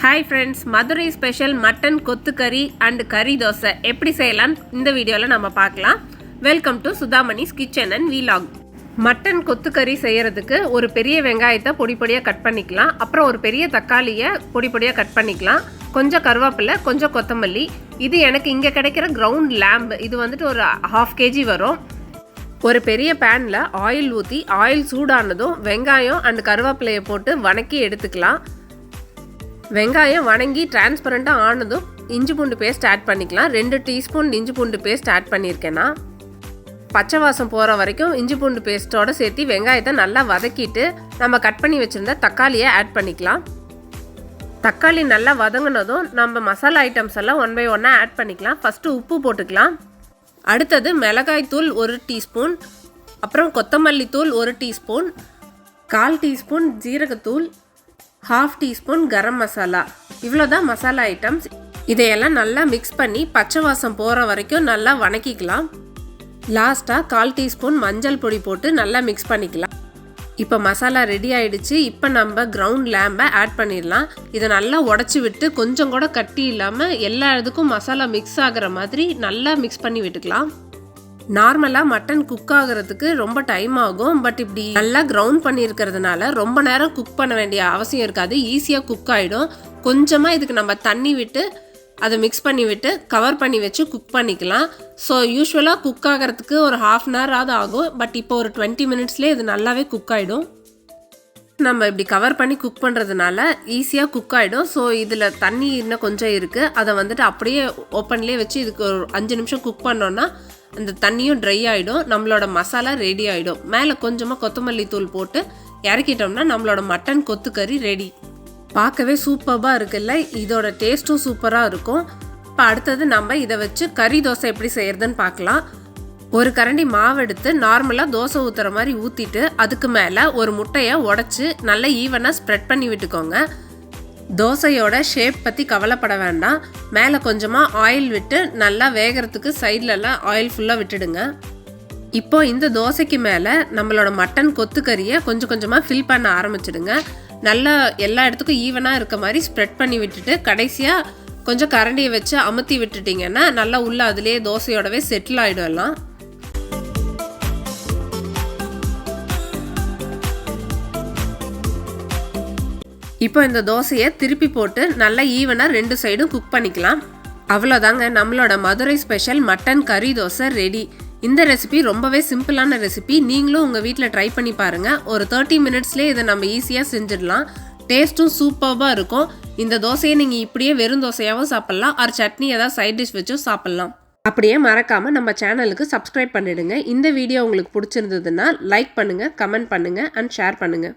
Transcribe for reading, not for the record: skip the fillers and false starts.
Hi friends, Madurai special mutton kothu kari and kari dosa எப்படி செய்யலாம் இந்த வீடியோல நாம பார்க்கலாம். Welcome to Sudhamani's kitchen and vlog. Mutton கொத்து கறி செய்யறதுக்கு ஒரு பெரிய வெங்காயத்தை பொடி பொடியா கட் பண்ணிக்கலாம். அப்புறம் ஒரு பெரிய தக்காளியை பொடி பொடியா கட் பண்ணிக்கலாம். கொஞ்சம் கருவேப்பிலை, கொஞ்சம் கொத்தமல்லி. இது எனக்கு இங்க கிடைக்கிற கிரவுண்ட் lamb. இது வந்துட்டு ஒரு 1/2 kg வரும். ஒரு பெரிய panல ஆயில் ஊத்தி ஆயில் சூடானதும் வெங்காயம் and கருவேப்பிலையை போட்டு வணக்கி எடுத்துக்கலாம். வெங்காயம் வணங்கி டிரான்ஸ்பரண்டா ஆனதும் இஞ்சி பூண்டு பேஸ்ட் ஆட் பண்ணிக்கலாம். 2 டீஸ்பூன் இஞ்சி பூண்டு பேஸ்ட் ஆட் பண்ணியிருக்கேன்னா பச்சை வாசம் போகிற வரைக்கும் இஞ்சி பூண்டு பேஸ்ட்டோட சேர்த்து வெங்காயத்தை நல்லா வதக்கிட்டு நம்ம கட் பண்ணி வச்சுருந்த தக்காளியை ஆட் பண்ணிக்கலாம். தக்காளி நல்லா வதங்கினதும் நம்ம மசாலா ஐட்டம்ஸ் எல்லாம் ஒன் பை ஒன்னாக ஆட் பண்ணிக்கலாம். ஃபஸ்ட்டு உப்பு போட்டுக்கலாம். அடுத்தது மிளகாய் தூள் 1 டீஸ்பூன், அப்புறம் கொத்தமல்லி தூள் 1 டீஸ்பூன், 1/4 டீஸ்பூன் ஜீரகத்தூள், 1/2 டீஸ்பூன் கரம் மசாலா. இவ்வளோதான் மசாலா ஐட்டம்ஸ். இதையெல்லாம் நல்லா மிக்ஸ் பண்ணி பச்சை வாசம் போகிற வரைக்கும் நல்லா வணக்கிக்கலாம். லாஸ்ட்டாக 1/4 டீஸ்பூன் மஞ்சள் பொடி போட்டு நல்லா மிக்ஸ் பண்ணிக்கலாம். இப்போ மசாலா ரெடி ஆகிடுச்சு. இப்போ நம்ம கிரவுண்ட் லேம்பை ஆட் பண்ணிடலாம். இதை நல்லா உடச்சி விட்டு கொஞ்சம் கூட கட்டி இல்லாமல் எல்லா இதுக்கும் மசாலா மிக்ஸ் ஆகிற மாதிரி நல்லா மிக்ஸ் பண்ணி விட்டுக்கலாம். நார்மலாக மட்டன் குக் ஆகிறதுக்கு ரொம்ப டைம் ஆகும். பட் இப்படி நல்லா கிரவுண்ட் பண்ணியிருக்கிறதுனால ரொம்ப நேரம் குக் பண்ண வேண்டிய அவசியம் இருக்காது. ஈஸியாக குக் ஆகிடும். கொஞ்சமாக இதுக்கு நம்ம தண்ணி விட்டு அதை மிக்ஸ் பண்ணி விட்டு கவர் பண்ணி வச்சு குக் பண்ணிக்கலாம். ஸோ யூஸ்வலாக குக் ஆகிறதுக்கு ஒரு 1/2 hour ஆகுது ஆகும். பட் இப்போ ஒரு 20 minutesலேயே இது நல்லாவே குக் ஆகிடும். நம்ம இப்படி கவர் பண்ணி குக் பண்ணுறதுனால ஈஸியாக குக் ஆகிடும். ஸோ இதில் தண்ணி இன்னும் கொஞ்சம் இருக்குது. அதை வந்துட்டு அப்படியே ஓப்பன்லேயே வச்சு இதுக்கு ஒரு 5 நிமிஷம் குக் பண்ணோன்னா அந்த தண்ணியும் ட்ரை ஆகிடும். நம்மளோட மசாலா ரெடி ஆகிடும். மேலே கொஞ்சமாக கொத்தமல்லி தூள் போட்டு இறக்கிட்டோம்னா நம்மளோட மட்டன் கொத்து கறி ரெடி. பார்க்கவே சூப்பராக இருக்குல்ல. இதோட டேஸ்ட்டும் சூப்பராக இருக்கும். இப்போ அடுத்தது நம்ம இதை வச்சு கறி தோசை எப்படி செய்யறதுன்னு பார்க்கலாம். ஒரு கரண்டி மாவு எடுத்து நார்மலாக தோசை ஊற்றுற மாதிரி ஊற்றிட்டு அதுக்கு மேலே ஒரு முட்டையை உடச்சி நல்லா ஈவனாக ஸ்ப்ரெட் பண்ணி விட்டுக்கோங்க. தோசையோட ஷேப் பற்றி கவலைப்பட வேண்டாம். மேலே கொஞ்சமாக ஆயில் விட்டு நல்லா வேகிறதுக்கு சைட்லலாம் ஆயில் ஃபுல்லாக விட்டுடுங்க. இப்போ இந்த தோசைக்கு மேலே நம்மளோட மட்டன் கொத்து கறியை கொஞ்சம் கொஞ்சமாக ஃபில் பண்ண ஆரம்பிச்சிடுங்க. நல்லா எல்லா இடத்துக்கும் ஈவனாக இருக்க மாதிரி ஸ்ப்ரெட் பண்ணி விட்டுட்டு கடைசியாக கொஞ்சம் கரண்டியை வச்சு அமுத்தி விட்டுட்டிங்கன்னா நல்லா உள்ள அதுலேயே தோசையோடவே செட்டில் ஆகிடும் எல்லாம். இப்போ இந்த தோசையை திருப்பி போட்டு நல்லா ஈவனாக 2 சைடும் குக் பண்ணிக்கலாம். அவ்வளோதாங்க, நம்மளோட மதுரை ஸ்பெஷல் மட்டன் கறி தோசை ரெடி. இந்த ரெசிபி ரொம்பவே சிம்பிளான ரெசிபி. நீங்களும் உங்கள் வீட்டில் ட்ரை பண்ணி பாருங்கள். ஒரு 30 minutesலேயே இதை நம்ம ஈஸியாக செஞ்சிடலாம். டேஸ்ட்டும் சூப்பராக இருக்கும். இந்த தோசையை நீங்கள் இப்படியே வெறும் தோசையாகவும் சாப்பிட்லாம். ஒரு சட்னி ஏதாவது சைட் டிஷ் வச்சும் சாப்பிட்லாம். அப்படியே மறக்காமல் நம்ம சேனலுக்கு சப்ஸ்கிரைப் பண்ணிடுங்க. இந்த வீடியோ உங்களுக்கு பிடிச்சிருந்ததுன்னா லைக் பண்ணுங்கள், கமெண்ட் பண்ணுங்கள் அண்ட் ஷேர் பண்ணுங்கள்.